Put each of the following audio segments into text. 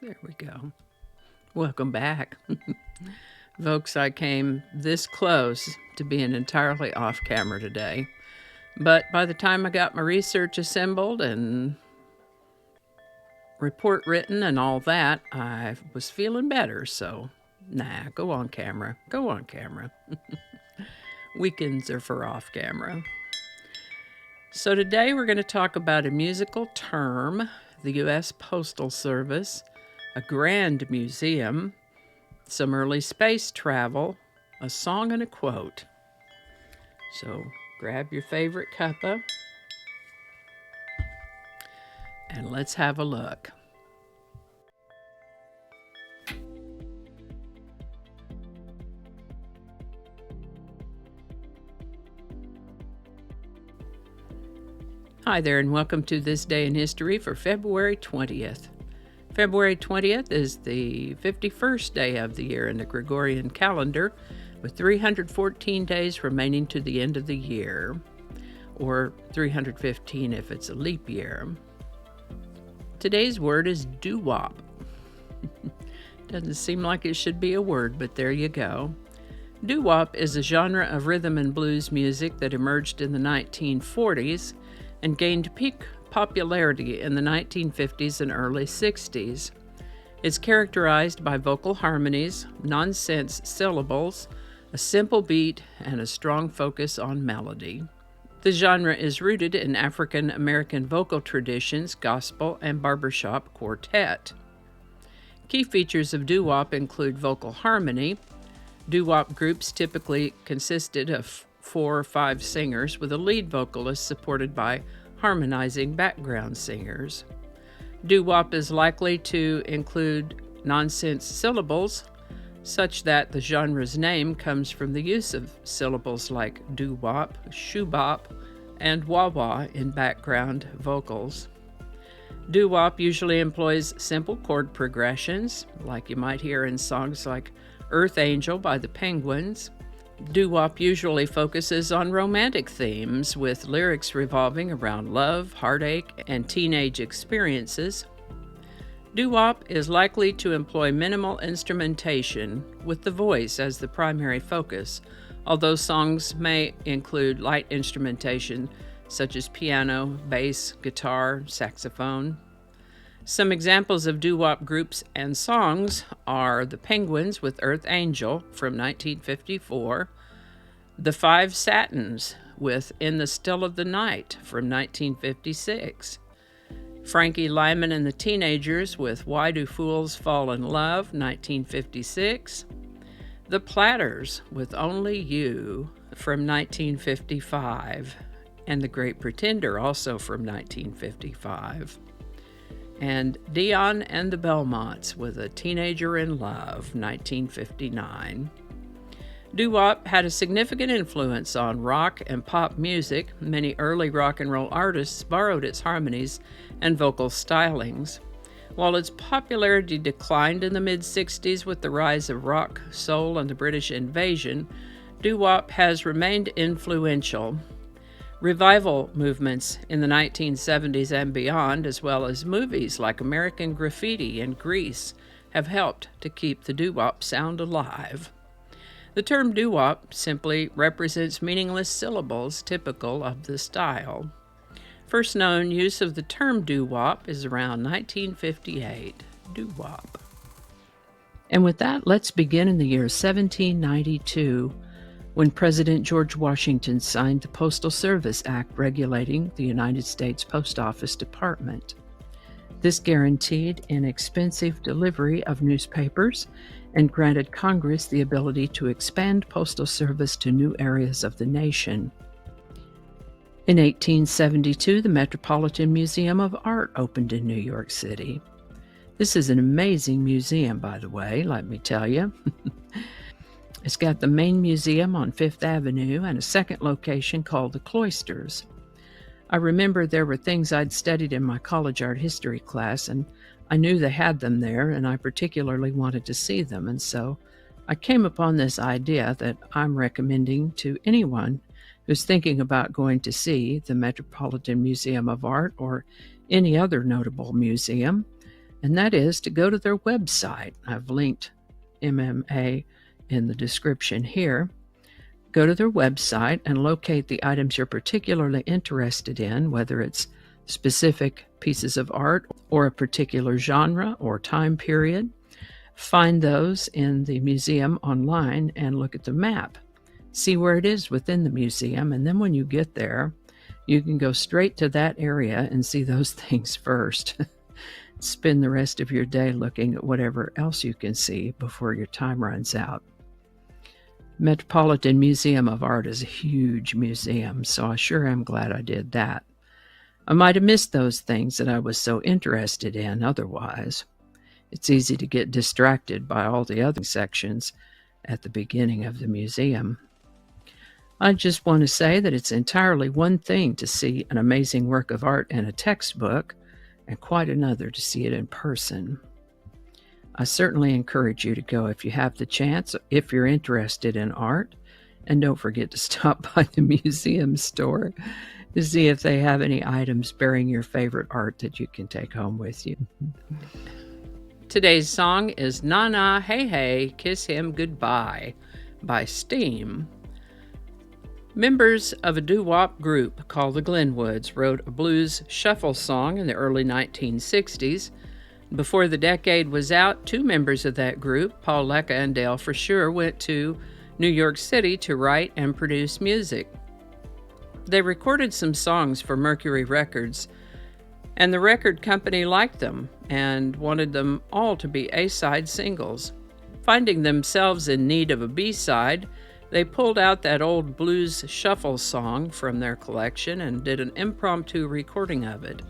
There we go. Welcome back. Folks, I came this close to being entirely off camera today. But by the time I got my research assembled and report written and all that, I was feeling better. So, go on camera. Go on camera. Weekends are for off camera. So today we're going to talk about a musical term, the U.S. Postal Service, a grand museum, some early space travel, a song and a quote. So grab your favorite cuppa and let's have a look. Hi there, and welcome to This Day in History for February 20th. February 20th is the 51st day of the year in the Gregorian calendar, with 314 days remaining to the end of the year, or 315 if it's a leap year. Today's word is Doo-Wop. Doesn't seem like it should be a word, but there you go. Doo-Wop is a genre of rhythm and blues music that emerged in the 1940s and gained peak popularity in the 1950s and early 60s. It's characterized by vocal harmonies, nonsense syllables, a simple beat, and a strong focus on melody. The genre is rooted in African American vocal traditions, gospel, and barbershop quartet. Key features of doo-wop include vocal harmony. Doo-wop groups typically consisted of 4 or 5 singers, with a lead vocalist supported by harmonizing background singers. Doo-wop is likely to include nonsense syllables, such that the genre's name comes from the use of syllables like doo-wop, shoo-bop, and wah-wah in background vocals. Doo-wop usually employs simple chord progressions, like you might hear in songs like Earth Angel by the Penguins. Doo-wop usually focuses on romantic themes, with lyrics revolving around love, heartache, and teenage experiences. Doo-wop is likely to employ minimal instrumentation, with the voice as the primary focus, although songs may include light instrumentation such as piano, bass, guitar, saxophone. Some examples of doo-wop groups and songs are the Penguins with Earth Angel from 1954, the Five Satins with In the Still of the Night from 1956, Frankie Lyman and the Teenagers with Why Do Fools Fall in Love, 1956, the Platters with Only You from 1955, and The Great Pretender also from 1955. And Dion and the Belmonts with A Teenager in Love, 1959. Doo-wop had a significant influence on rock and pop music. Many early rock and roll artists borrowed its harmonies and vocal stylings. While its popularity declined in the mid-60s with the rise of rock, soul, and the British invasion, doo-wop has remained influential. Revival movements in the 1970s and beyond, as well as movies like American Graffiti and Grease, have helped to keep the doo-wop sound alive. The term doo-wop simply represents meaningless syllables typical of the style. First known use of the term doo-wop is around 1958. Doo-wop. And with that, let's begin in the year 1792. When President George Washington signed the Postal Service Act regulating the United States Post Office Department. This guaranteed inexpensive delivery of newspapers and granted Congress the ability to expand postal service to new areas of the nation. In 1872, the Metropolitan Museum of Art opened in New York City. This is an amazing museum, by the way, let me tell you. It's got the main museum on Fifth Avenue and a second location called the Cloisters. I remember there were things I'd studied in my college art history class, and I knew they had them there, and I particularly wanted to see them, and so I came upon this idea that I'm recommending to anyone who's thinking about going to see the Metropolitan Museum of Art or any other notable museum. and that is to go to their website. I've linked MMA in the description here. Go to their website and locate the items you're particularly interested in, whether it's specific pieces of art or a particular genre or time period. Find those in the museum online and look at the map. See where it is within the museum, and then when you get there, you can go straight to that area and see those things first. Spend the rest of your day looking at whatever else you can see before your time runs out. Metropolitan Museum of Art is a huge museum, so I sure am glad I did that. I might have missed those things that I was so interested in otherwise. It's easy to get distracted by all the other sections at the beginning of the museum. I just want to say that it's entirely one thing to see an amazing work of art in a textbook, and quite another to see it in person. I certainly encourage you to go if you have the chance, if you're interested in art, and don't forget to stop by the museum store to see if they have any items bearing your favorite art that you can take home with you. Today's song is Na Na Hey Hey, Kiss Him Goodbye by Steam. Members of a doo-wop group called the Glenwoods wrote a blues shuffle song in the early 1960s. Before the decade was out, two members of that group, Paul Lecca and Dale Frisure, went to New York City to write and produce music. They recorded some songs for Mercury Records, and the record company liked them and wanted them all to be A-side singles. Finding themselves in need of a B-side, they pulled out that old blues shuffle song from their collection and did an impromptu recording of it.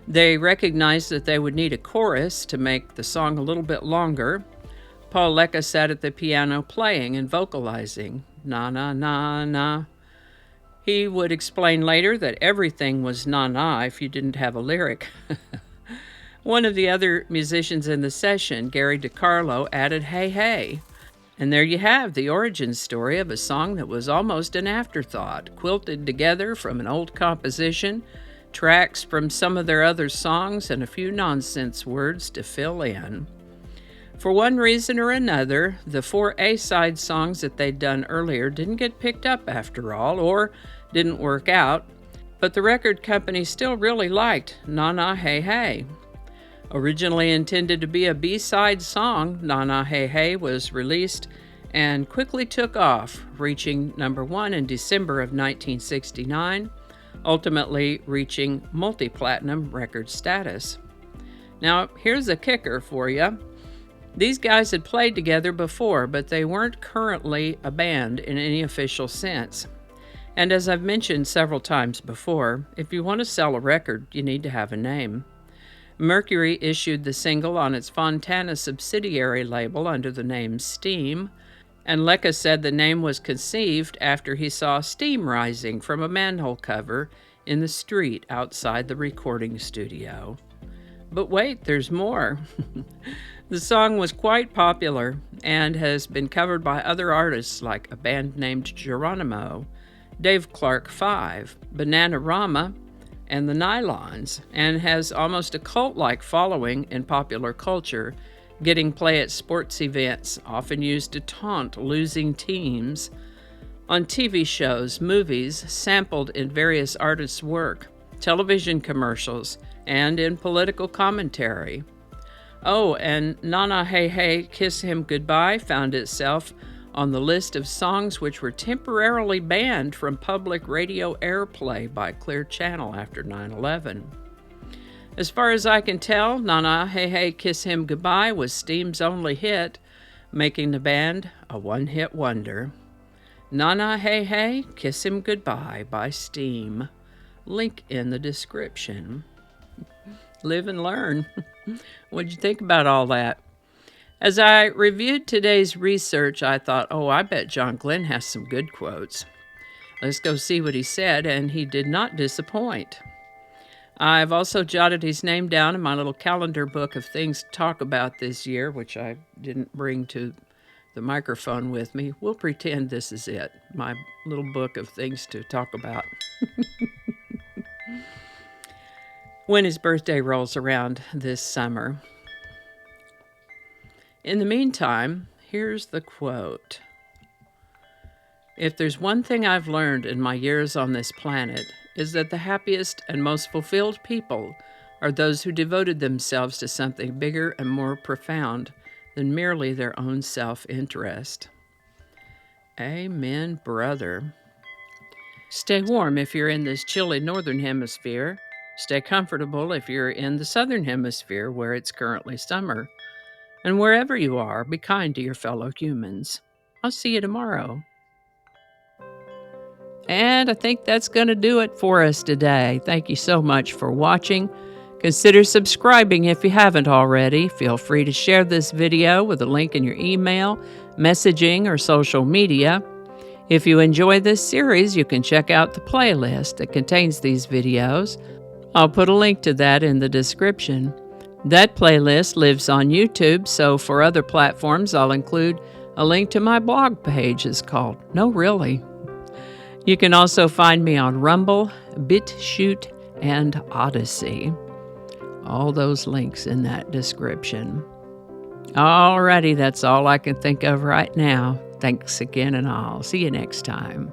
They recognized that they would need a chorus to make the song a little bit longer. Paul Lecca sat at the piano playing and vocalizing, na na na na. He would explain later that everything was na na if you didn't have a lyric. One of the other musicians in the session, Gary DiCarlo, added hey hey. And there you have the origin story of a song that was almost an afterthought, quilted together from an old composition, tracks from some of their other songs, and a few nonsense words to fill in. For one reason or another, the 4 A-side songs that they'd done earlier didn't get picked up after all, or didn't work out, but the record company still really liked Na Na Hey Hey. Originally intended to be a B-side song, Na Na Hey Hey was released and quickly took off, reaching number 1 in December of 1969, ultimately reaching multi-platinum record status. Now, here's a kicker for you. These guys had played together before, but they weren't currently a band in any official sense. And as I've mentioned several times before, if you want to sell a record, you need to have a name. Mercury issued the single on its Fontana subsidiary label under the name Steam, and Lecca said the name was conceived after he saw steam rising from a manhole cover in the street outside the recording studio. But wait, there's more. The song was quite popular and has been covered by other artists like a band named Geronimo, Dave Clark 5, Bananarama, and the Nylons, and has almost a cult-like following in popular culture, getting play at sports events, often used to taunt losing teams, on TV shows, movies, sampled in various artists' work, television commercials, and in political commentary. Oh, and Na Na Hey Hey, Kiss Him Goodbye found itself on the list of songs which were temporarily banned from public radio airplay by Clear Channel after 9/11. As far as I can tell, Na Na Hey Hey, Kiss Him Goodbye was Steam's only hit, making the band a one-hit wonder. Na Na Hey Hey, Kiss Him Goodbye by Steam. Link in the description. Live and learn. What'd you think about all that? As I reviewed today's research, I thought, I bet John Glenn has some good quotes. Let's go see what he said, and he did not disappoint. I've also jotted his name down in my little calendar book of things to talk about this year, which I didn't bring to the microphone with me. We'll pretend this is it, my little book of things to talk about. when his birthday rolls around this summer. In the meantime, here's the quote. If there's one thing I've learned in my years on this planet, is that the happiest and most fulfilled people are those who devoted themselves to something bigger and more profound than merely their own self-interest. Amen, brother. Stay warm if you're in this chilly northern hemisphere. Stay comfortable if you're in the southern hemisphere where it's currently summer. And wherever you are, be kind to your fellow humans. I'll see you tomorrow. And I think that's going to do it for us today. Thank you so much for watching. Consider subscribing if you haven't already. Feel free to share this video with a link in your email, messaging, or social media. If you enjoy this series, you can check out the playlist that contains these videos. I'll put a link to that in the description. That playlist lives on YouTube, so for other platforms, I'll include a link to my blog page. It's called No Really. You can also find me on Rumble, BitChute, and Odyssey. All those links in that description. Alrighty, that's all I can think of right now. Thanks again, and I'll see you next time.